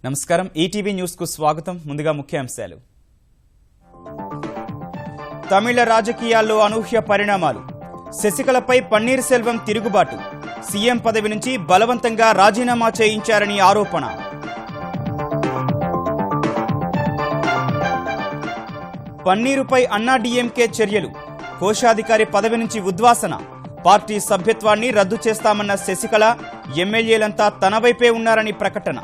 నమస్కారం ETV news కు స్వాగతం ముందుగా ముఖ్యాంశాలు తమిళ రాజకీయాల్లో అనూహ్య పరిణామాలు శశికళపై పన్నీర్ సెల్వం తిరుగుబాటు సీఎం పదవి నుంచి బలవంతంగా రాజీనామా చేయించారని ఆరోపణ పన్నీరుపై అన్నాడీఎంకే చర్యలు కోశాధికారి పదవి నుంచి ఉద్వాసన పార్టీ సభ్యత్వాన్ని రద్దు చేస్తామన్న శశికళ ఎమ్మెల్యేలంతా తన వైపే ఉన్నారని ప్రకటన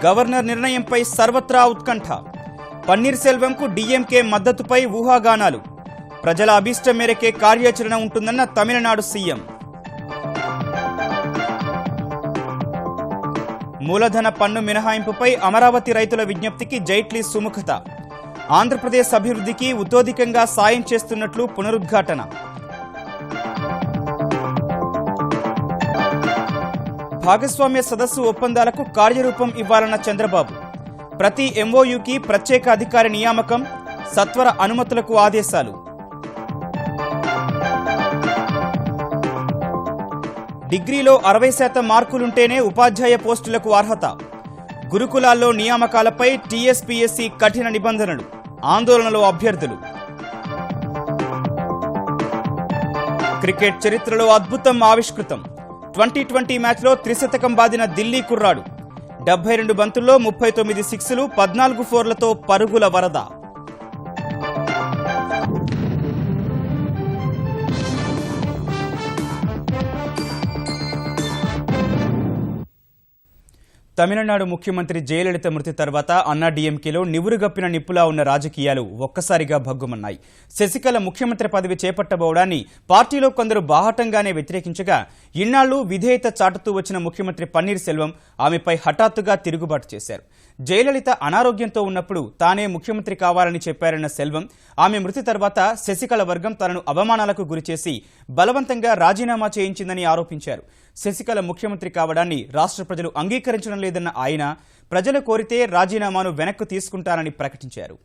గవర్నర్ నిర్ణయంపై సర్వత్రా ఉత్కంఠ పన్నీర్ సెల్వంకు డీఎంకే మద్దతుపై ఊహాగానాలు ప్రజల అభీష్టం మేరకే కార్యాచరణ ఉంటుందన్న తమిళనాడు సీఎం మూలధన పన్ను మినహాయింపుపై అమరావతి రైతుల విజ్ఞప్తికి జైట్లీ సుముఖత ఆంధ్రప్రదేశ్ అభివృద్ధికి ఉతోధికంగా సాయం చేస్తున్నట్లు పునరుద్ఘాటన భాగస్వామ్య సదస్సు ఒప్పందాలకు కార్యరూపం ఇవ్వాలన్న చంద్రబాబు ప్రతి ఎంఓయూకి ప్రత్యేక అధికారి నియామకం సత్వర అనుమతులకు ఆదేశాలు డిగ్రీలో 60% మార్కులుంటేనే ఉపాధ్యాయ పోస్టులకు అర్హత గురుకులాల్లో నియామకాలపై టీఎస్పీఎస్సీ కఠిన నిబంధనలు ఆందోళనలో అభ్యర్థులు క్రికెట్ చరిత్రలో అద్భుతం ఆవిష్కృతం 2020 మ్యాచ్లో త్రిశతకం బాదిన ఢిల్లీ కుర్రాడు 72 బంతుల్లో 39 సిక్స్లు 14 ఫోర్లతో పరుగుల వరద తమిళనాడు ముఖ్యమంత్రి జయలలిత మృతి తర్వాత అన్నాడీఎంకేలో నివురుగప్పిన నిప్పులా ఉన్న రాజకీయాలు ఒక్కసారిగా భగ్గుమన్నాయి శశికళ ముఖ్యమంత్రి పదవి చేపట్టబోవడాన్ని పార్టీలో కొందరు బాహటంగానే వ్యతిరేకించగా ఇన్నాళ్లు విధేయత చాటుతూ వచ్చిన ముఖ్యమంత్రి పన్నీర్ సెల్వం ఆమెపై హఠాత్తుగా తిరుగుబాటు చేశారు జయలలిత అనారోగ్యంతో ఉన్నప్పుడు తానే ముఖ్యమంత్రి కావాలని చెప్పారన్న సెల్వం ఆమె మృతి తర్వాత శశికళ వర్గం తనను అవమానాలకు గురిచేసి బలవంతంగా రాజీనామా చేయించిందని ఆరోపించారు శశికళ ముఖ్యమంత్రి కావడాన్ని రాష్ట్ర ప్రజలు అంగీకరించడం లేదన్న ఆయన ప్రజలు కోరితే రాజీనామాను వెనక్కు తీసుకుంటారని ప్రకటించారు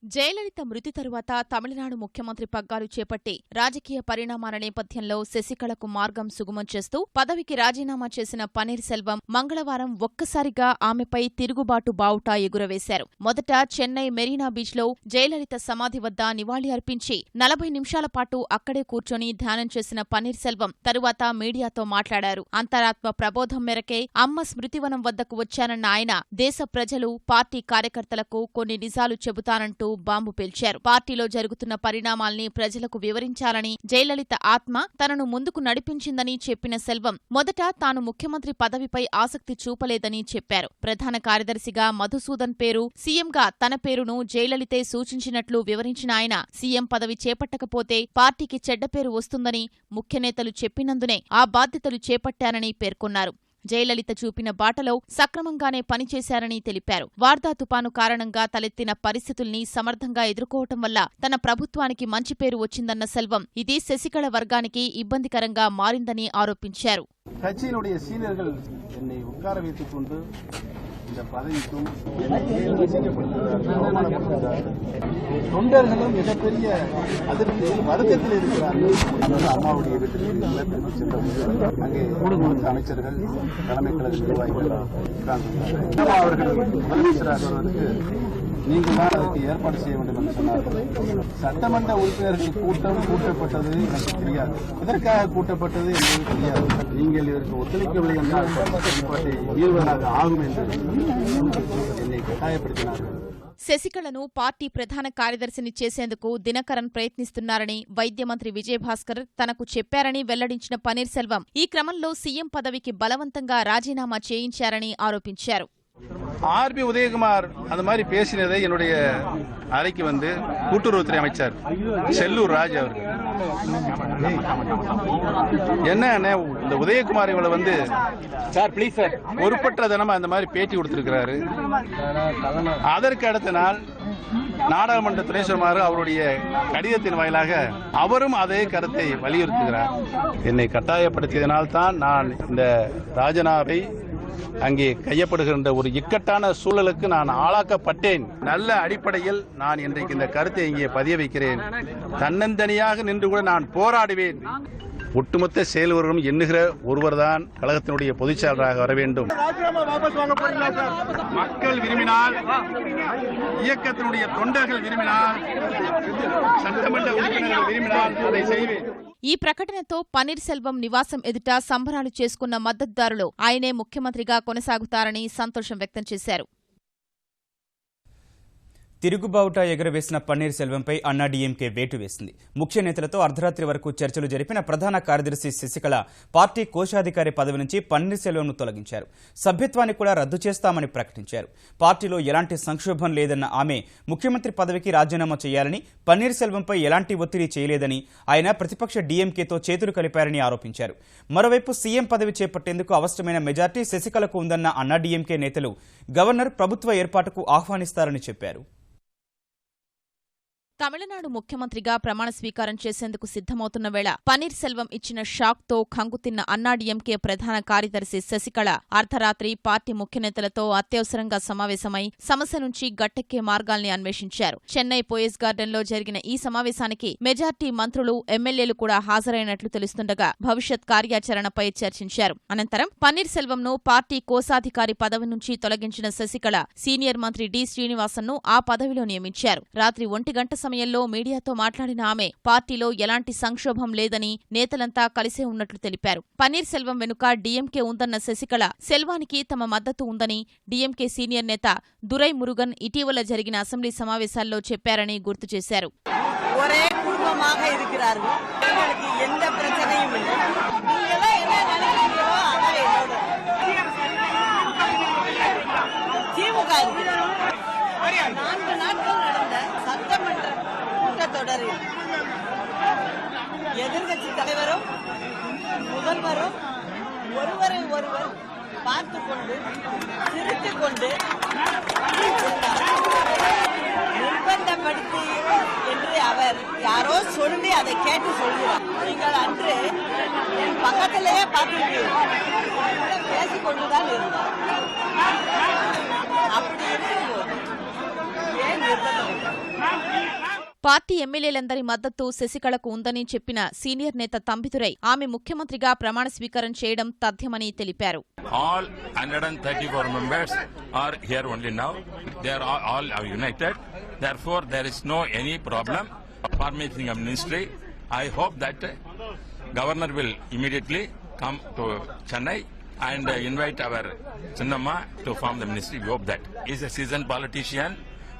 జయలలిత మృతి తరువాత తమిళనాడు ముఖ్యమంత్రి పగ్గాలు చేపట్టి రాజకీయ పరిణామాల నేపథ్యంలో శశికళకు మార్గం సుగమం చేస్తూ పదవికి రాజీనామా చేసిన పన్నీర్ సెల్వం మంగళవారం ఒక్కసారిగా ఆమెపై తిరుగుబాటు బావుటా ఎగురవేశారు మొదట చెన్నై మెరీనా బీచ్లో జయలలిత సమాధి వద్ద నివాళి అర్పించి 40 నిమిషాల పాటు అక్కడే కూర్చొని ధ్యానం చేసిన పన్నీర్ సెల్వం తరువాత మీడియాతో మాట్లాడారు అంతరాత్మ ప్రబోధం మేరకే అమ్మ స్మృతివనం వద్దకు వచ్చానన్న ఆయన దేశ ప్రజలు పార్టీ కార్యకర్తలకు కొన్ని నిజాలు చెబుతానంటూ బాంబు పేల్చారు పార్టీలో జరుగుతున్న పరిణామాల్ని ప్రజలకు వివరించాలని జయలలిత ఆత్మ తనను ముందుకు నడిపించిందని చెప్పిన సెల్వం మొదట తాను ముఖ్యమంత్రి పదవిపై ఆసక్తి చూపలేదని చెప్పారు ప్రధాన కార్యదర్శిగా మధుసూదన్ పేరు సీఎంగా తన పేరును జయలలితే సూచించినట్లు వివరించిన ఆయన సీఎం పదవి చేపట్టకపోతే పార్టీకి చెడ్డ పేరు వస్తుందని ముఖ్యనేతలు చెప్పినందునే ఆ బాధ్యతలు చేపట్టానని పేర్కొన్నారు జయలలిత చూపిన బాటలో సక్రమంగానే పనిచేశారని తెలిపారు వార్దా తుపాను కారణంగా తలెత్తిన పరిస్థితుల్ని సమర్థంగా ఎదుర్కోవటం వల్ల తన ప్రభుత్వానికి మంచి పేరు వచ్చిందన్న సెల్వం ఇది శశికళ వర్గానికి ఇబ్బందికరంగా మారిందని ఆరోపించారు கட்சியினுடைய சீனியர்கள் என்னை உட்கார வைத்துக் கொண்டு இந்த பதவிக்கும் தொண்டர்களும் மிகப்பெரிய அதிருப்தியில் வருத்தத்தில் இருக்கிறார்கள் அம்மாவுடைய வீட்டில் அங்கே அமைச்சர்கள் தலைமை கழக நிர்வாகிகள் அவர்கள் முதலமைச்சராக வருவதற்கு நீங்கள் தான் அதற்கு ஏற்பாடு செய்ய வேண்டும் என்று சொன்னார்கள் சட்டமன்ற உறுப்பினர்கள் கூட்டம் கூட்டப்பட்டது எனக்கு தெரியாது இதற்காக கூட்டப்பட்டது என்பது தெரியாது நீங்கள் இதற்கு ஒத்துழைக்கவில்லை என்றால் செயல்பாட்டை மீறுவதாக ஆகும் என்று என்னை கட்டாயப்படுத்தினார்கள் శశికళను పార్టీ ప్రధాన కార్యదర్శిని చేసేందుకు దినకరన్ ప్రయత్నిస్తున్నారని వైద్య మంత్రి విజయభాస్కర్ తనకు చెప్పారని వెల్లడించిన పన్నీర్ సెల్వం ఈ క్రమంలో సీఎం పదవికి బలవంతంగా రాజీనామా చేయించారని ఆరోపించారు ஆர்பி உதயகுமார் அந்த மாதிரி பேசினதை என்னுடைய அறைக்கு வந்து கூட்டுறவுத்துறை அமைச்சர் செல்லூர் ராஜ் அவர்கள் என்ன இந்த உதயகுமார் இவளை வந்து சார் ப்ளீஸ் சார் பொறுப்பற்ற தினமா அந்த மாதிரி பேட்டி கொடுத்திருக்கிறாரு அதற்கு அடுத்த நாள் நாடாளுமன்ற துணை சொல்லுமாறு அவருடைய கடிதத்தின் வாயிலாக அவரும் அதே கருத்தை வலியுறுத்துகிறார் என்னை கட்டாயப்படுத்தியதனால் தான் நான் இந்த ராஜினாமாவை அங்கே கையப்படுகின்ற ஒரு இக்கட்டான சூழலுக்கு நான் ஆளாக்கப்பட்டேன். நல்ல அடிப்படையில் நான் இன்றைக்கு இந்த கருத்தை இங்கே பதிய வைக்கிறேன். தன்னந்தனியாக நின்று கூட நான் போராடுவேன். ஒட்டுமொத்த செயல்வரும் எண்ணுகிற ஒருவர்தான் கழகத்தினுடைய பொதுச் செயலராக வர வேண்டும். மக்கள் விரும்பினால், இயக்கத்தினுடைய தொண்டர்கள் விரும்பினால், சட்டமன்ற உறுப்பினர்கள் விரும்பினால் அதை செய்வேன். ఈ ప్రకటనతో పన్నీర్ సెల్వం నివాసం ఎదుట సంబరాలు చేసుకున్న మద్దతుదారులు ఆయనే ముఖ్యమంత్రిగా కొనసాగుతారని సంతోషం వ్యక్తం చేశారు. తిరుగుబావుట ఎగురవేసిన పన్నీర్ సెల్వంపై అన్నాడీఎంకే వేటు వేసింది. ముఖ్య నేతలతో అర్ధరాత్రి వరకు చర్చలు జరిపిన ప్రధాన కార్యదర్శి శశికళ పార్టీ కోశాధికారి పదవి నుంచి పన్నీర్ సెల్వంను తొలగించారు. సభ్యత్వాన్ని కూడా రద్దు చేస్తామని ప్రకటించారు. పార్టీలో ఎలాంటి సంక్షోభం లేదన్న ఆమె ముఖ్యమంత్రి పదవికి రాజీనామా చేయాలని, పన్నీర్ సెల్వంపై ఎలాంటి ఒత్తిడి చేయలేదని, ఆయన ప్రతిపక్ష డీఎంకేతో చేతులు కలిపారని ఆరోపించారు. మరోవైపు సీఎం పదవి చేపట్టేందుకు అవసరమైన మెజార్టీ శశికళకు ఉందన్న అన్నాడీఎంకే నేతలు గవర్నర్ ప్రభుత్వ ఏర్పాటుకు ఆహ్వానిస్తారని చెప్పారు. తమిళనాడు ముఖ్యమంత్రిగా ప్రమాణ స్వీకారం చేసేందుకు సిద్ధమవుతున్న వేళ పన్నీర్ సెల్వం ఇచ్చిన షాక్తో కంగుతిన్న అన్నాడీఎంకే ప్రధాన కార్యదర్శి శశికళ అర్ధరాత్రి పార్టీ ముఖ్యనేతలతో అత్యవసరంగా సమావేశమై సమస్య నుంచి గట్టెక్కే మార్గాల్ని అన్వేషించారు. చెన్నై పోయస్ గార్డెన్లో జరిగిన ఈ సమావేశానికి మెజార్టీ మంత్రులు, ఎమ్మెల్యేలు కూడా హాజరైనట్లు తెలుస్తుండగా భవిష్యత్ కార్యాచరణపై చర్చించారు. అనంతరం పన్నీర్ సెల్వంను పార్టీ కోశాధికారి పదవి నుంచి తొలగించిన శశికళ సీనియర్ మంత్రి డి శ్రీనివాసన్ను ఆ పదవిలో నియమించారు. రాత్రి 1 గంట సమయంలో మీడియాతో మాట్లాడిన ఆమె పార్టీలో ఎలాంటి సంక్షోభం లేదని, నేతలంతా కలిసే ఉన్నట్లు తెలిపారు. పన్నీర్ సెల్వం వెనుక డీఎంకే ఉందన్న శశికళ సెల్వానికి తమ మద్దతు ఉందని డీఎంకే సీనియర్ నేత దురై మురుగన్ ఇటీవల జరిగిన అసెంబ్లీ సమావేశాల్లో చెప్పారని గుర్తు చేశారు. தொடரில் எதிர்கட்சி தலைவரும் முதல்வரும் ஒருவரை ஒருவர் பார்த்துக் கொண்டு சிரித்துக் கொண்டு நிர்பந்தப்படுத்தி என்று அவர் யாரோ சொல்லி அதை கேட்டு சொல்கிறார். நீங்கள் அன்று என் பக்கத்திலேயே பார்த்துருக்கீர்கள், பேசிக்கொண்டுதான் இருந்தார். அப்படி இருக்கும்போது ஏன் நிர்பந்தம்? పార్టీ ఎమ్మెల్యేలందరి మద్దతు శశికళకు ఉందని చెప్పిన సీనియర్ నేత తంబిదురై ఆమె ముఖ్యమంత్రిగా ప్రమాణ స్వీకారం చేయడం తథ్యమని తెలిపారు. All 134 members are here only now. They are all united. Therefore, there is no any problem forming a ministry. I hope that governor will immediately come to Chennai and invite our Chinnamma to form the ministry. We hope that. He is a seasoned politician,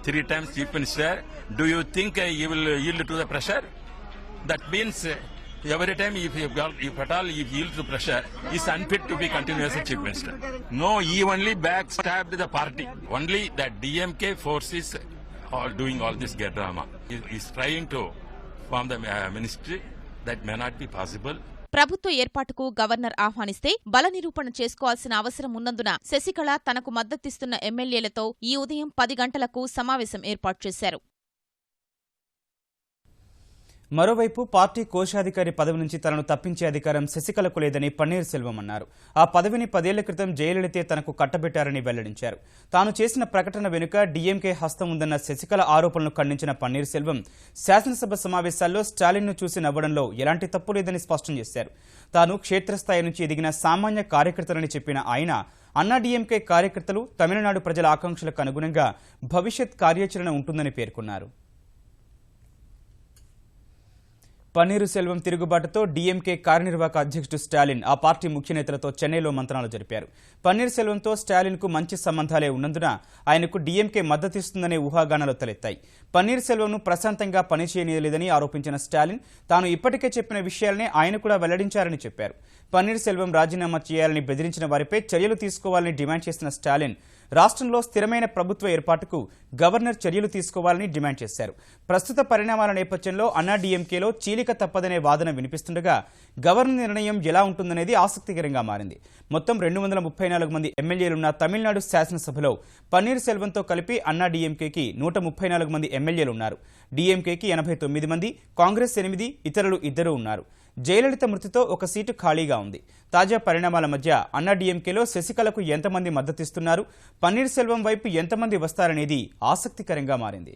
3 times chief minister. Do you think he will yield to the pressure? That means every time if at all he yields to pressure, he is unfit to be continuous chief minister. No, he only backstabbed the party. Only the DMK forces are doing all this drama. He is trying to form the ministry. That may not be possible. ప్రభుత్వ ఏర్పాటుకు governor ఆహ్వానిస్తే బల నిరూపణ చేసుకోవాల్సిన అవసరం ఉన్నందున శశికళ తనకు మద్దతిస్తున్న ఎమ్మెల్యేలతో ఈ ఉదయం 10 గంటలకు సమావేశం ఏర్పాటు చేశారు. మరోవైపు పార్టీ కోశాధికారి పదవి నుంచి తనను తప్పించే అధికారం శశికళకు లేదని పన్నీర్ సెల్వం అన్నారు. ఆ పదవిని 10 ఏళ్ల క్రితం జయలలితే తనకు కట్టబెట్టారని వెల్లడించారు. తాను చేసిన ప్రకటన వెనుక డీఎంకే హస్తం ఉందన్న శశికళ ఆరోపణలను ఖండించిన పన్నీర్ సెల్వం శాసనసభ సమావేశాల్లో స్టాలిన్ను చూసి నవ్వడంలో ఎలాంటి తప్పు లేదని స్పష్టం చేశారు. తాను క్షేత్రస్థాయి నుంచి ఎదిగిన సామాన్య కార్యకర్తలని చెప్పిన ఆయన అన్నాడీఎంకే కార్యకర్తలు తమిళనాడు ప్రజల ఆకాంక్షలకు అనుగుణంగా భవిష్యత్ కార్యాచరణ ఉంటుందని పేర్కొన్నారు. పన్నీరు సెల్వం తిరుగుబాటుతో డీఎంకే కార్యనిర్వాహక అధ్యక్షుడు స్టాలిన్ ఆ పార్టీ ముఖ్య నేతలతో చెన్నైలో మంత్రాలు జరిపారు. పన్నీర్ సెల్వంతో స్టాలిన్కు మంచి సంబంధాలే ఉన్నందున ఆయనకు డీఎంకే మద్దతిస్తుందనే ఊహాగానాలు తలెత్తాయి. పన్నీర్ సెల్వంను ప్రశాంతంగా పనిచేయలేదని ఆరోపించిన స్టాలిన్ తాను ఇప్పటికే చెప్పిన విషయాలనే ఆయన కూడా వెల్లడించారని చెప్పారు. పన్నీర్ సెల్వం రాజీనామా చేయాలని బెదిరించిన వారిపై చర్యలు తీసుకోవాలని డిమాండ్ చేసిన స్టాలిన్ రాష్ట్రంలో స్థిరమైన ప్రభుత్వ ఏర్పాటుకు గవర్నర్ చర్యలు తీసుకోవాలని డిమాండ్ చేశారు. ప్రస్తుత పరిణామాల నేపథ్యంలో అన్నాడీఎంకేలో చీలిక తప్పదనే వాదన వినిపిస్తుండగా గవర్నర్ నిర్ణయం ఎలా ఉంటుందనేది ఆసక్తికరంగా మారింది. మొత్తం 234 మంది ఎమ్మెల్యేలున్న తమిళనాడు శాసనసభలో పన్నీర్ సెల్వంతో కలిపి అన్నాడీఎంకేకి 134 మంది ఎమ్మెల్యేలున్నారు. డీఎంకేకి 89 మంది, కాంగ్రెస్ 8, ఇతరులు 2 ఉన్నారు. జయలలిత మృతితో ఒక సీటు ఖాళీగా ఉంది. తాజా పరిణామాల మధ్య అన్నాడీఎంకేలో శశికళకు ఎంతమంది మద్దతిస్తున్నారు, పన్నీర్ సెల్వం వైపు ఎంతమంది వస్తారనేది ఆసక్తికరంగా మారింది.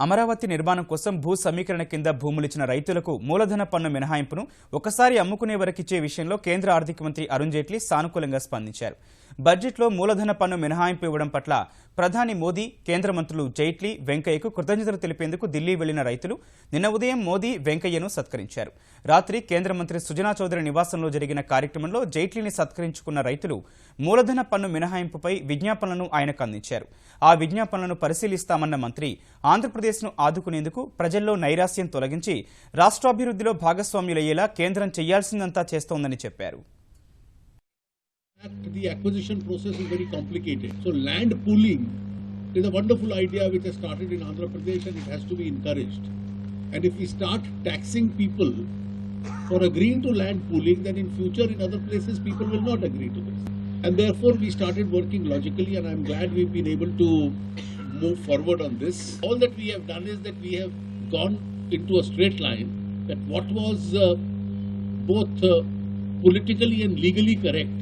అమరావతి నిర్మాణం కోసం భూ సమీకరణ కింద భూములిచ్చిన రైతులకు మూలధన పన్ను మినహాయింపును ఒకసారి అమ్ముకునే వరకిచ్చే విషయంలో కేంద్ర ఆర్థిక మంత్రి అరుణ్ జైట్లీ సానుకూలంగా స్పందించారు. బడ్జెట్లో మూలధన పన్ను మినహాయింపు ఇవ్వడం పట్ల ప్రధాని మోదీ, కేంద్ర మంత్రులు జైట్లీ, వెంకయ్యకు కృతజ్ఞతలు తెలిపేందుకు ఢిల్లీ వెళ్లిన రైతులు నిన్న ఉదయం మోదీ, వెంకయ్యను సత్కరించారు. రాత్రి కేంద్ర మంత్రి సుజనా చౌదరి నివాసంలో జరిగిన కార్యక్రమంలో జైట్లీని సత్కరించుకున్న రైతులు మూలధన పన్ను మినహాయింపుపై విజ్ఞాపనలను ఆయనకు అందించారు. ఆ విజ్ఞాపనలను పరిశీలిస్తామన్న మంత్రి ఆంధ్రప్రదేశ్ను ఆదుకునేందుకు ప్రజల్లో నైరాశ్యం తొలగించి రాష్ట్రాభివృద్ధిలో భాగస్వామ్యులయ్యేలా కేంద్రం చేయాల్సిందంతా చేస్తోందని చెప్పారు. The acquisition process is very complicated. So land pooling is a wonderful idea which has started in Andhra Pradesh and it has to be encouraged. And if we start taxing people for agreeing to land pooling, then in future in other places people will not agree to this. And therefore we started working logically, and I'm glad we've been able to move forward on this. All that we have done is that we have gone into a straight line, that what was both politically and legally correct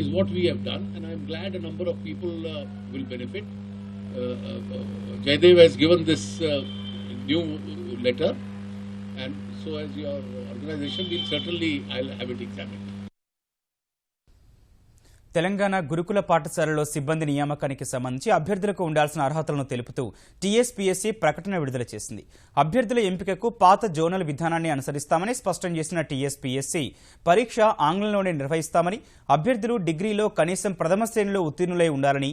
is what we have done, and I am glad a number of people will benefit. Jaidev has given this new letter, and so as your organization will certainly, I'll have it examined. Telangana గురుకుల పాఠశాలలో సిబ్బంది నియామకానికి సంబంధించి అభ్యర్థులకు ఉండాల్సిన అర్హతలను తెలుపుతూ TSPSC ప్రకటన విడుదల చేసింది. అభ్యర్థుల ఎంపికకు పాత జోనల్ విధానాన్ని అనుసరిస్తామని స్పష్టం చేసిన టీఎస్పీఎస్సీ పరీక్ష ఆంగ్లంలోనే నిర్వహిస్తామని, అభ్యర్థులు డిగ్రీలో కనీసం ప్రథమ శ్రేణిలో ఉత్తీర్ణులై ఉండాలని,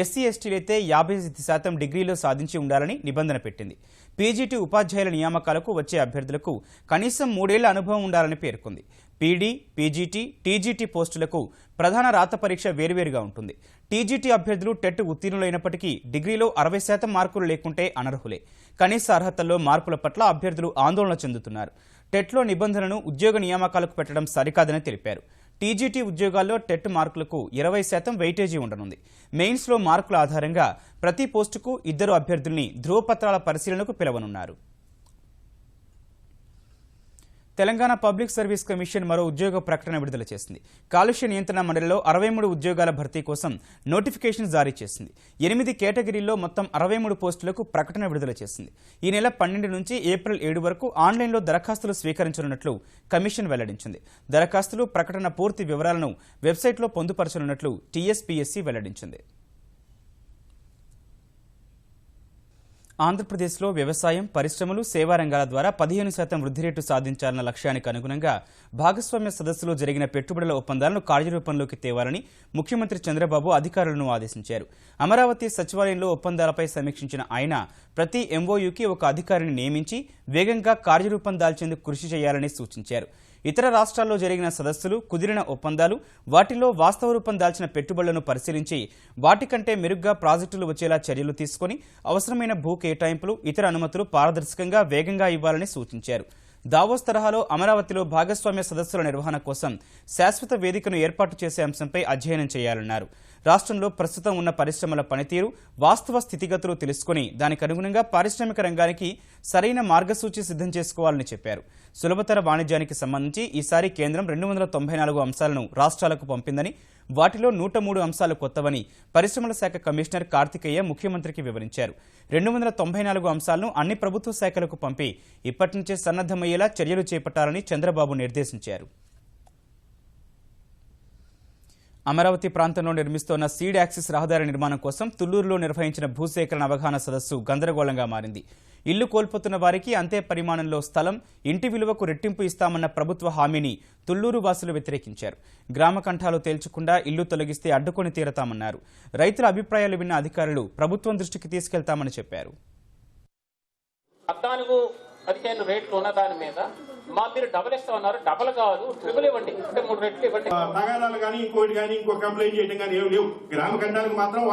ఎస్సీ ఎస్టీలైతే 50% డిగ్రీలో సాధించి ఉండాలని నిబంధన పెట్టింది. పీజీటీ ఉపాధ్యాయుల నియామకాలకు వచ్చే అభ్యర్థులకు కనీసం 3 ఏళ్ల అనుభవం ఉండాలని పేర్కొంది. పీడీ, పీజీటీ, టీజీటీ పోస్టులకు ప్రధాన రాత పరీక్ష వేరువేరుగా ఉంటుంది. టీజీటీ అభ్యర్థులు టెట్ ఉత్తీర్ణులైనప్పటికీ డిగ్రీలో 60% మార్కులు లేకుంటే అనర్హులే. కనీస అర్హతల్లో మార్పుల పట్ల అభ్యర్థులు ఆందోళన చెందుతున్నారు. టెట్లో నిబంధనను ఉద్యోగ నియామకాలకు పెట్టడం సరికాదని తెలిపారు. టీజీటీ ఉద్యోగాల్లో టెట్ మార్కులకు 20% వెయిటేజీ ఉండనుంది. మెయిన్స్లో మార్కుల ఆధారంగా ప్రతి పోస్టుకు 2 అభ్యర్థుల్ని ధ్రువపత్రాల పరిశీలనకు పిలవనున్నారు. తెలంగాణ పబ్లిక్ సర్వీస్ కమిషన్ మరో ఉద్యోగ ప్రకటన విడుదల చేసింది. కాలుష్య నియంత్రణ మండలిలో 63 ఉద్యోగాల భర్తీ కోసం నోటిఫికేషన్ జారీ చేసింది. 8 కేటగిరీల్లో మొత్తం 63 పోస్టులకు ప్రకటన విడుదల చేసింది. ఈ నెల 12 నుంచి ఏప్రిల్ 7 వరకు ఆన్లైన్లో దరఖాస్తులు స్వీకరించనున్నట్లు కమిషన్ వెల్లడించింది. దరఖాస్తులు, ప్రకటన పూర్తి వివరాలను వెబ్సైట్లో పొందుపరచనున్నట్లు టీఎస్పీఎస్సీ వెల్లడించింది. ఆంధ్రప్రదేశ్లో వ్యవసాయం, పరిశ్రమలు, సేవా రంగాల ద్వారా 15% వృద్ధి రేటు సాధించాలన్న లక్ష్యానికి అనుగుణంగా భాగస్వామ్య సదస్సులో జరిగిన పెట్టుబడుల ఒప్పందాలను కార్యరూపంలోకి తేవాలని ముఖ్యమంత్రి చంద్రబాబు అధికారులను ఆదేశించారు. అమరావతి సచివాలయంలో ఒప్పందాలపై సమీక్షించిన ఆయన ప్రతి ఎంఓయూకి ఒక అధికారిని నియమించి వేగంగా కార్యరూపం దాల్చేందుకు కృషి చేయాలని సూచించారు. ఇతర రాష్ట్రాల్లో జరిగిన సదస్సులు, కుదిరిన ఒప్పందాలు, వాటిలో వాస్తవ రూపం దాల్చిన పెట్టుబడులను పరిశీలించి వాటికంటే మెరుగ్గా ప్రాజెక్టులు వచ్చేలా చర్యలు తీసుకుని అవసరమైన భూ కేటాయింపులు, ఇతర అనుమతులు పారదర్శకంగా, వేగంగా ఇవ్వాలని సూచించారు. దావోస్ తరహాలో అమరావతిలో భాగస్వామ్య సదస్సుల నిర్వహణ కోసం శాశ్వత వేదికను ఏర్పాటు చేసే అంశంపై అధ్యయనం చేయాలన్నారు. రాష్ట్రంలో ప్రస్తుతం ఉన్న పరిశ్రమల పనితీరు, వాస్తవ స్థితిగతులు తెలుసుకుని దానికి అనుగుణంగా పారిశ్రామిక రంగానికి సరైన మార్గసూచి సిద్ధం చేసుకోవాలని చెప్పారు. సులభతర వాణిజ్యానికి సంబంధించి ఈసారి కేంద్రం 294 అంశాలను రాష్ట్రాలకు పంపిందని, వాటిలో 103 అంశాలు కొత్తవని పరిశ్రమల శాఖ కమిషనర్ కార్తికేయ ముఖ్యమంత్రికి వివరించారు. 294 అంశాలను అన్ని ప్రభుత్వ శాఖలకు పంపి ఇప్పటి నుంచే సన్నద్దమయ్యేలా చర్యలు చేపట్టాలని చంద్రబాబు నిర్దేశించారు. అమరావతి ప్రాంతంలో నిర్మిస్తోన్న సీడ్ యాక్సిస్ రహదారి నిర్మాణం కోసం తుళ్లూరులో నిర్వహించిన భూసేకరణ అవగాహన సదస్సు గందరగోళంగా మారింది. ఇల్లు కోల్పోతున్న వారికి అంతే పరిమాణంలో స్థలం, ఇంటి విలువకు రెట్టింపు ఇస్తామన్న ప్రభుత్వ హామీని తుళ్లూరు వాసులు వ్యతిరేకించారు. గ్రామ కంఠాలు తేల్చకుండా ఇల్లు తొలగిస్తే అడ్డుకొని తీరతామన్నారు. రైతుల అభిప్రాయాలు విన్న అధికారులు ప్రభుత్వం దృష్టికి తీసుకెళ్తామని చెప్పారు. 14-15 రేట్లు ఉన్న దాని మీద మీరు డబుల్ ఇస్తా ఉన్నారు. డబుల్ కాదు, ట్రిపుల్ ఇవ్వండి, అంటే 3 రెట్లు ఇవ్వండి. తగాదాలు కానీ ఇంకోటి కానీ ఇంకో కంప్లైంట్ చేయడం కానీ ఏమి లేవు. గ్రామ ఖండానికి మాత్రం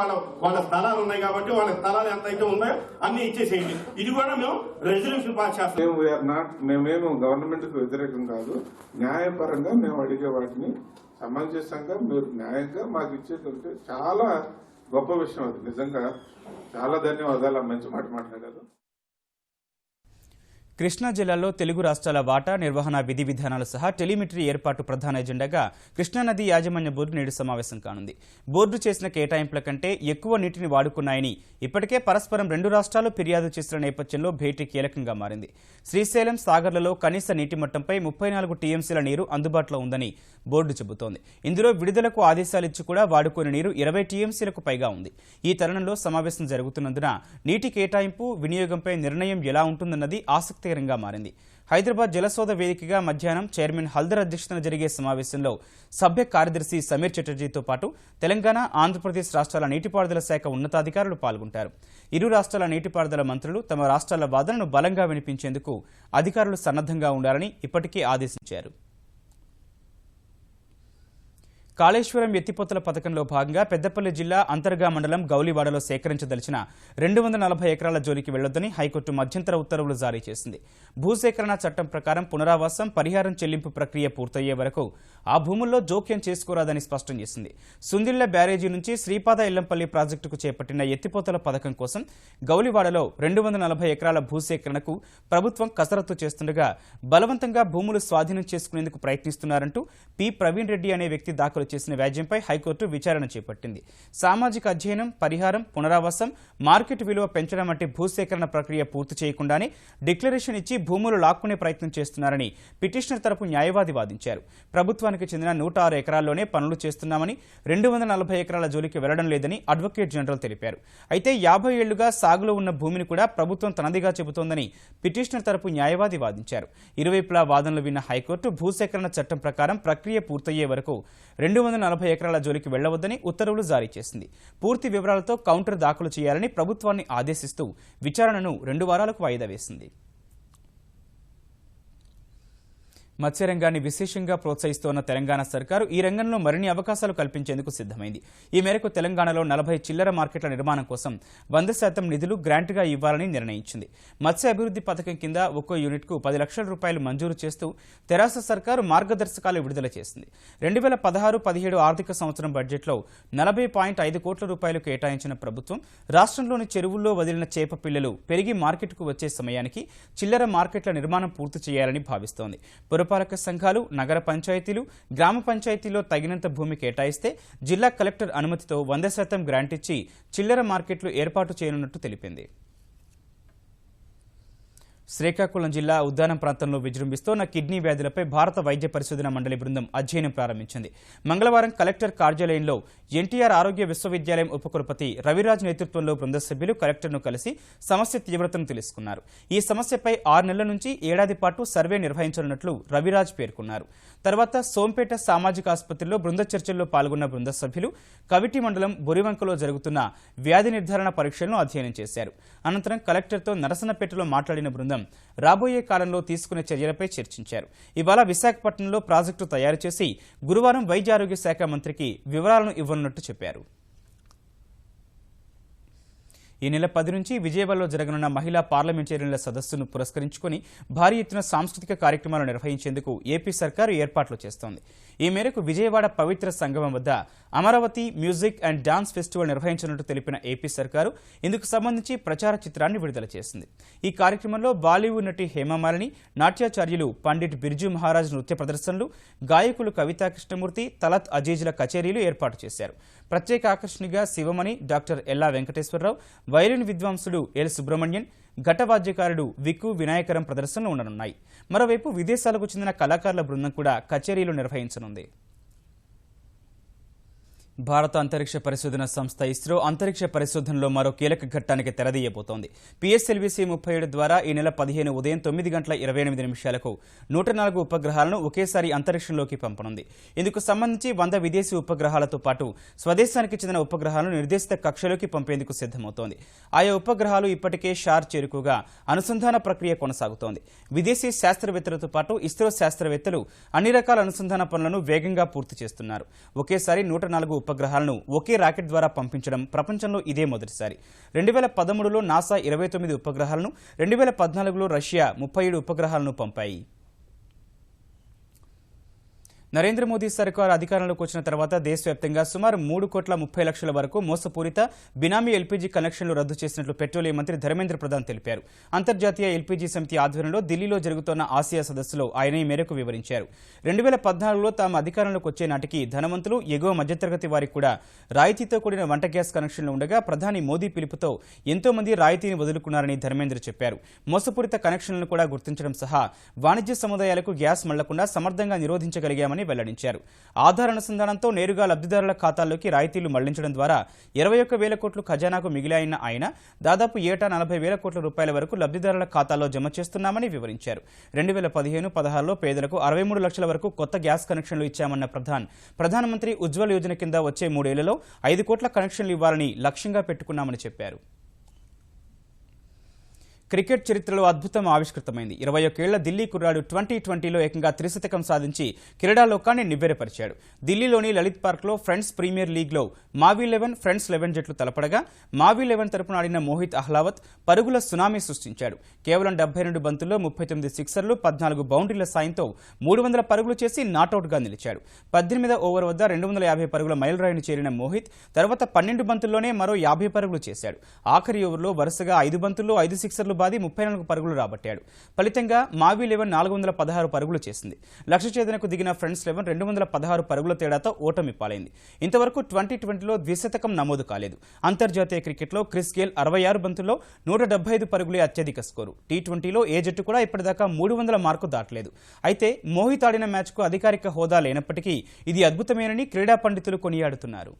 వాళ్ళ స్థలాలు ఉన్నాయి కాబట్టి వాళ్ళ స్థలాలు ఎంత అయితే ఉన్నాయో అన్ని ఇచ్చేసేయండి. ఇది కూడా మేము రెజల్యూషన్ పాస్ చేస్తాం. మేమేమో గవర్నమెంట్ కు వ్యతిరేకం కాదు. న్యాయపరంగా మేము అడిగే వాటిని సమంజసంగా మీరు న్యాయంగా మాకు ఇచ్చేదంటే చాలా గొప్ప విషయం. అది నిజంగా చాలా ధన్యవాదాలు. మంచి మాట మాట్లాడారు. కృష్ణా జిల్లాలో తెలుగు రాష్ట్రాల వాటా నిర్వహణ విధి విధానాలు సహా టెలిమెట్రీ ఏర్పాటు ప్రధాన ఎజెండాగా కృష్ణానది యాజమాన్య బోర్డు నేడు సమావేశం కానుంది. బోర్డు చేసిన కేటాయింపుల కంటే ఎక్కువ నీటిని వాడుకున్నాయని ఇప్పటికే పరస్పరం రెండు రాష్ట్రాలు ఫిర్యాదు చేసిన నేపథ్యంలో భేటీ కీలకంగా మారింది. శ్రీశైలం, సాగర్లలో కనీస నీటి మట్టంపై 34 టీఎంసీల నీరు అందుబాటులో ఉందని బోర్డు చెబుతోంది. ఇందులో విడుదలకు ఆదేశాలిచ్చి కూడా వాడుకునే నీరు 20 టీఎంసీలకు పైగా ఉంది. ఈ తరుణంలో సమావేశం జరుగుతున్నందున నీటి కేటాయింపు, వినియోగంపై నిర్ణయం ఎలా ఉంటుందన్నది ఆసక్తికరంగా మారింది. హైదరాబాద్ జలసోద వేదికగా మధ్యాహ్నం చైర్మన్ హల్దర్ అధ్యక్షతన జరిగే సమావేశంలో సభ్య కార్యదర్శి సమీర్ చటర్జీతో పాటు తెలంగాణ, ఆంధ్రప్రదేశ్ రాష్ట్రాల నీటిపారుదల శాఖ ఉన్నతాధికారులు పాల్గొంటారు. ఇరు రాష్ట్రాల నీటిపారుదల మంత్రులు తమ రాష్ట్రాల వాదనను బలంగా వినిపించేందుకు అధికారులు సన్నద్ధంగా ఉండాలని ఇప్పటికే ఆదేశించారు. కాళేశ్వరం ఎత్తిపోతల పథకంలో భాగంగా పెద్దపల్లి జిల్లా అంతర్గా మండలం గౌలివాడలో సేకరించదలిచిన 240 ఎకరాల జోలికి వెళ్లొద్దని హైకోర్టు మధ్యంతర ఉత్తర్వులు జారీ చేసింది. భూసేకరణ చట్టం ప్రకారం పునరావాసం, పరిహారం చెల్లింపు ప్రక్రియ పూర్తయ్యే వరకు ఆ భూముల్లో జోక్యం చేసుకోరాదని స్పష్టం చేసింది. సుందిళ్ల బ్యారేజీ నుంచి శ్రీపాద ఇల్లంపల్లి ప్రాజెక్టుకు చేపట్టిన ఎత్తిపోతల పథకం కోసం గౌలివాడలో 240 ఎకరాల భూసేకరణకు ప్రభుత్వం కసరత్తు చేస్తుండగా బలవంతంగా భూములు స్వాధీనం చేసుకునేందుకు ప్రయత్నిస్తున్నారంటూ పి ప్రవీణ్ రెడ్డి అనే వ్యక్తి దాఖలు చేసిన వ్యాజ్యంపై హైకోర్టు విచారణ చేపట్టింది. సామాజిక అధ్యయనం, పరిహారం, పునరావాసం, మార్కెట్ విలువ పెంచడం వంటి భూసేకరణ ప్రక్రియ పూర్తి చేయకుండానే డిక్లరేషన్ ఇచ్చి భూములు లాక్కునే ప్రయత్నం చేస్తున్నారని పిటిషనర్ తరపు న్యాయవాది వాదించారు. ప్రభుత్వానికి చెందిన 106 ఎకరాల్లోనే పనులు చేస్తున్నామని 240 ఎకరాల జోలికి వెళ్లడం లేదని అడ్వకేట్ జనరల్ తెలిపారు. అయితే 50 ఏళ్లుగా సాగులో ఉన్న భూమిని కూడా ప్రభుత్వం తనదిగా చెబుతోందని పిటిషనర్ తరపు న్యాయవాది వాదించారు. ఇరువైపులా వాదనలు విన్న హైకోర్టు భూసేకరణ చట్టం ప్రకారం ప్రక్రియ పూర్తయ్యే వరకు 240 ఎకరాల జోలికి వెళ్లవద్దని ఉత్తర్వులు జారీ చేసింది. పూర్తి వివరాలతో కౌంటర్ దాఖలు చేయాలని ప్రభుత్వాన్ని ఆదేశిస్తూ విచారణను 2 వారాలకు వాయిదా వేసింది. మత్స్యరంగాన్ని విశేషంగా ప్రోత్సహిస్తోన్న తెలంగాణ సర్కారు ఈ రంగంలో మరిన్ని అవకాశాలు కల్పించేందుకు సిద్ధమైంది. ఈ మేరకు తెలంగాణలో 40 చిల్లర మార్కెట్ల నిర్మాణం కోసం 100% నిధులు గ్రాంట్గా ఇవ్వాలని నిర్ణయించింది. మత్స్య అభివృద్ధి పథకం కింద ఒక్కో యూనిట్కు 10 లక్షల రూపాయలు మంజూరు చేస్తూ తెరాస సర్కారు మార్గదర్శకాలు విడుదల చేసింది. 2016-17 ఆర్థిక సంవత్సరం బడ్జెట్లో 40.5 కోట్ల రూపాయలు కేటాయించిన ప్రభుత్వం రాష్ట్రంలోని చెరువుల్లో వదిలిన చేప పిల్లలు పెరిగి మార్కెట్కు వచ్చే సమయానికి చిల్లర మార్కెట్ల నిర్మాణం పూర్తి చేయాలని భావిస్తోంది. పురపాలక సంఘాలు, నగర పంచాయతీలు, గ్రామ పంచాయతీలో తగినంత భూమి కేటాయిస్తే జిల్లా కలెక్టర్ అనుమతితో 100% గ్రాంట్ ఇచ్చి చిల్లర మార్కెట్లు ఏర్పాటు చేయనున్నట్టు తెలిపింది. శ్రీకాకుళం జిల్లా ఉద్దానం ప్రాంతంలో విజృంభిస్తోన్న కిడ్నీ వ్యాధులపై భారత వైద్య పరిశోధన మండలి బృందం అధ్యయనం ప్రారంభించింది. మంగళవారం కలెక్టర్ కార్యాలయంలో ఎన్టీఆర్ ఆరోగ్య విశ్వవిద్యాలయం ఉపకులపతి రవిరాజ్ నేతృత్వంలో బృంద సభ్యులు కలెక్టర్ను కలిసి సమస్య తీవ్రతను తెలుసుకున్నారు. ఈ సమస్యపై 6 నెలల నుంచి ఏడాది పాటు సర్వే నిర్వహించనున్నట్లు రవిరాజ్ పేర్కొన్నారు. తర్వాత సోంపేట సామాజిక ఆసుపత్రిలో బృంద చర్చల్లో పాల్గొన్న బృంద సభ్యులు కవిటి మండలం బొరివంకలో జరుగుతున్న వ్యాధి నిర్ధారణ పరీక్షలను అధ్యయనం చేశారు. అనంతరం కలెక్టర్తో నరసన్నపేటలో మాట్లాడిన బృందం రాబోయే కాలంలో తీసుకునే చర్యలపై చర్చించారు. ఇవాళ విశాఖపట్నంలో ప్రాజెక్టు తయారు చేసి గురువారం వైద్య ఆరోగ్య శాఖ మంత్రికి వివరాలను ఇవ్వనున్నట్టు చెప్పారు. ఈ నెల 10 నుంచి విజయవాడలో జరగనున్న మహిళా పార్లమెంటేరియన్ల సదస్సును పురస్కరించుకుని భారీ ఎత్తున సాంస్కృతిక కార్యక్రమాలు నిర్వహించేందుకు ఏపీ సర్కారు ఏర్పాట్లు చేస్తోంది. ఈ మేరకు విజయవాడ పవిత్ర సంగమం వద్ద Amaravati music and dance festival నిర్వహించినట్టు తెలిపిన ఏపీ సర్కారు ఇందుకు సంబంధించి ప్రచార చిత్రాన్ని విడుదల చేసింది. ఈ కార్యక్రమంలో బాలీవుడ్ నటి హేమమాలిని, నాట్యాచార్యులు పండిట్ బిర్జు మహారాజ్ నృత్య ప్రదర్శనలు, గాయకులు కవితా కృష్ణమూర్తి, తలత్ అజీజ్ల కచేరీలు ఏర్పాటు చేశారు. ప్రత్యేక ఆకర్షణగా శివమణి, డాక్టర్ ఎల్లా వెంకటేశ్వరరావు, వైలిన్ విద్వాంసుడు ఎల్ సుబ్రహ్మణ్యన్, ఘటవాద్యకారుడు విక్కు వినాయకరం ప్రదర్శనలు ఉండనున్నాయి. మరోవైపు విదేశాలకు చెందిన కళాకారుల బృందం కూడా కచేరీలు నిర్వహించనుంది. భారత అంతరిక్ష పరిశోధన సంస్థ ఇస్రో అంతరిక్ష పరిశోధనలో మరో కీలక ఘట్టానికి తెరదీయబోతోంది. PSLV-C 37 ద్వారా ఈ నెల 15 ఉదయం 9:28 104 ఉపగ్రహాలను ఒకేసారి అంతరిక్షంలోకి పంపనుంది. ఇందుకు సంబంధించి 100 విదేశీ ఉపగ్రహాలతో పాటు స్వదేశానికి చెందిన ఉపగ్రహాలను నిర్దేశిత కక్షలోకి పంపేందుకు సిద్ధమవుతోంది. ఆయా ఉపగ్రహాలు ఇప్పటికే షార్ చేరుకోగా అనుసంధాన ప్రక్రియ కొనసాగుతోంది. విదేశీ శాస్త్రవేత్తలతో పాటు ఇస్రో శాస్త్రవేత్తలు అన్ని రకాల అనుసంధాన పనులను వేగంగా పూర్తి చేస్తున్నారు. ఒకేసారి 104 ఉపగ్రహాలను ఒకే రాకెట్ ద్వారా పంపించడం ప్రపంచంలో ఇదే మొదటిసారి. 2013లో నాసా 29 ఉపగ్రహాలను, 2014లో రష్యా 37 ఉపగ్రహాలను పంపాయి. నరేంద్ర మోదీ సర్కారు అధికారంలోకి వచ్చిన తర్వాత దేశవ్యాప్తంగా సుమారు 3,30,00,000 వరకు మోసపూరిత బినామీ ఎల్పీజీ కనెక్షన్లు రద్దు చేసినట్లు పెట్రోలియం మంత్రి ధర్మేంద్ర ప్రధాన్ తెలిపారు. అంతర్జాతీయ ఎల్పీజీ సమితి ఆధ్వర్యంలో ఢిల్లీలో జరుగుతున్న ఆసియా సదస్సులో ఆయన ఈ మేరకు వివరించారు. 2014లో తాము అధికారంలోకి వచ్చే నాటికి ధనవంతులు, ఎగువ మధ్యతరగతి వారికి కూడా రాయితీతో కూడిన వంట గ్యాస్ కనెక్షన్లు ఉండగా ప్రధాని మోదీ పిలుపుతో ఎంతో మంది రాయితీని వదులుకున్నారని ధర్మేంద్ర చెప్పారు. మోసపూరిత కనెక్షన్లను కూడా గుర్తించడం సహా వాణిజ్య సముదాయాలకు గ్యాస్ మళ్లకుండా సమర్థంగా నిరోధించగలిగామని వెల్లడించారు. ఆధార్ అనుసంధానంతో నేరుగా లబ్ధిదారుల ఖాతాల్లోకి రాయితీలు మళ్లించడం ద్వారా 21,000 కోట్లు ఖజానాకు మిగిలాయన్న ఆయన దాదాపు ఏటా 40,000 కోట్ల రూపాయల వరకు లబ్ధిదారుల ఖాతాల్లో జమ చేస్తున్నామని వివరించారు. 2015-16లో పేదలకు 63 లక్షల వరకు కొత్త గ్యాస్ కనెక్షన్లు ఇచ్చామన్న ప్రధానమంత్రి ఉజ్వల్ యోజన కింద వచ్చే 3 ఏళ్లలో 5 కోట్ల కనెక్షన్లు ఇవ్వాలని లక్ష్యంగా పెట్టుకున్నామని చెప్పారు. క్రికెట్ చరిత్రలో అద్భుతం ఆవిష్కృతమైంది. 21 ఏళ్ల ఢిల్లీ కుర్రాడు 2020లో ఏకంగా త్రిశతకం సాధించి క్రీడాలోకాన్ని నివ్వెరపరిచాడు. ఢిల్లీలోని లలిత్ పార్క్లో ఫ్రెండ్స్ ప్రీమియర్ లీగ్లో మావీ 11, ఫ్రెండ్స్ 11 జట్లు తలపడగా మావీ 11 తరపున ఆడిన మోహిత్ అహ్లావత్ పరుగుల సునామీ సృష్టించాడు. కేవలం 72 బంతుల్లో 39 సిక్సర్లు, 14 బౌండరీల సాయంతో 300 పరుగులు చేసి నాటౌట్గా నిలిచాడు. 18వ ఓవర్ వద్ద 250 పరుగుల మైలురాయిని చేరిన మోహిత్ తర్వాత 12 బంతుల్లోనే మరో 50 పరుగులు చేశాడు. ఆఖరి ఓవర్లో వరుసగా 5 బంతుల్లో 5 సిక్సర్లు బాది 34 పరుగులు రాబట్టాడు. ఫలితంగా మావీ 11 416 పరుగులు చేసింది. లక్ష్య ఛేదనకు దిగిన ఫ్రెండ్స్ 11 216 పరుగుల తేడాతో ఓటమి పాలైంది. ఇంతవరకు 2020లో ద్విశతకం నమోదు కాలేదు. అంతర్జాతీయ క్రికెట్లో క్రిస్ గేల్ 66 బంతుల్లో 175 పరుగులే అత్యధిక స్కోరు. టీ20లో ఏ జట్టు కూడా ఇప్పటిదాకా 300 మార్కు దాటలేదు. అయితే మోహిత్ ఆడిన మ్యాచ్కు అధికారిక హోదా లేనప్పటికీ ఇది అద్భుతమేనని క్రీడా పండితులు కొనియాడుతున్నారు.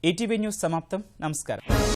ఈటీవీ న్యూస్ సమాప్తం. నమస్కారం.